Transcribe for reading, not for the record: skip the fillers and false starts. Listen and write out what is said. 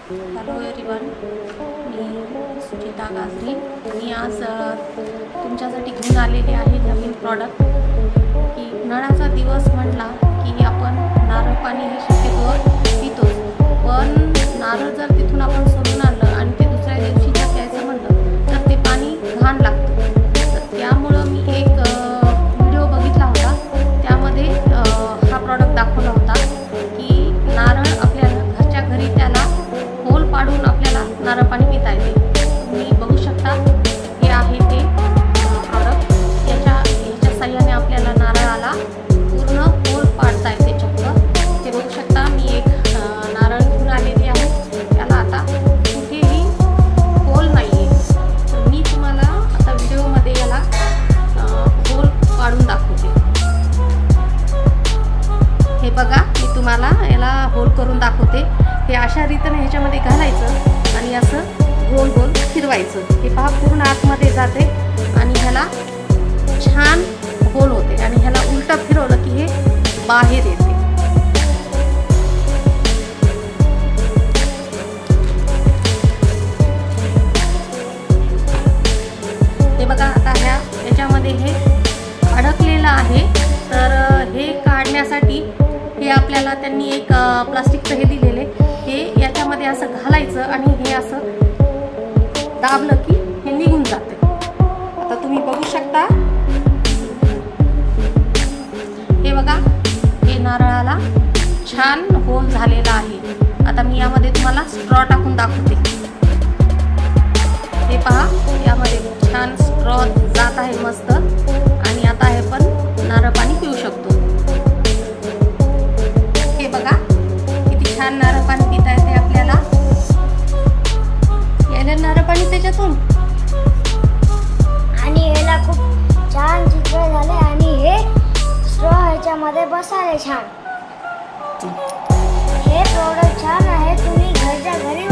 Hello everyone, मी सुचिता गाजरी. मी आज तुमच्यासाठी घेऊन आलेले आहे नवीन प्रॉडक्ट. की नळाचा दिवस म्हटला की आपण नारळ पाणी हे शक्यतोवर पितो, पण नारळ जर तिथून आपण सोडून आणलं आणि ते दुसऱ्या दिवशी जर प्यायचं म्हणलं तर ते पाणी घाण लागतं. तर त्यामुळं मी एक व्हिडिओ बघितला होता, त्यामध्ये हा प्रॉडक्ट दाखवला होता की नारळ आपल्याला घरच्या घरी त्याला होल पाडून आपल्याला नारळ पाणी पिता येते. तुम्ही बघू शकता, हे आहे ते प्रॉडक्ट. याच्या साह्याने आपल्याला नारळाला पूर्ण होल पाडता येते चक्क. ते बघू शकता, मी एक नारळ घेऊन आलेली आहे. त्याला आता कुठेही होल नाही आहे. तर मी तुम्हाला आता व्हिडिओमध्ये याला होल पाडून दाखवते. हे बघा, मी तुम्हाला याला होल करून दाखवते. हे अशा रीतीने ह्याच्यामध्ये घालायचं आणि असं गोल गोल फिरवायचं. हे पहा, पूर्ण आतमध्ये जाते आणि ह्याला छान होल होते. आणि ह्याला उलटं फिरवलं की हे बाहेर येते. हे बघा, आता याच्यामध्ये हे अडकलेलं आहे. तर हे काढण्यासाठी हे आपल्याला त्यांनी एक प्लास्टिकचं हे दिलेले, हे याच्यामध्ये असं घालायचं आणि हे असं दाबलं की हे निघून जाते. आता तुम्ही बघू शकता, हे बघा, हे नारळाला छान होल झालेला आहे. आता मी यामध्ये तुम्हाला स्ट्रॉ टाकून दाखवते. हे पहा, यामध्ये छान स्ट्रॉ जात आहे मस्त. आणि आता हे पण नारळ पाणी पिऊ शकतो. हे बघा, किती छान नारळ पाणी पिता येते आपल्याला. यायला नारळ पाणी त्याच्यातून, आणि याला खूप छान चित्र झाले. आणि हे स्ट्रॉ ह्याच्यामध्ये बसायला छान. हे प्रोडक्ट छान आहे, तुम्ही घरच्या घरी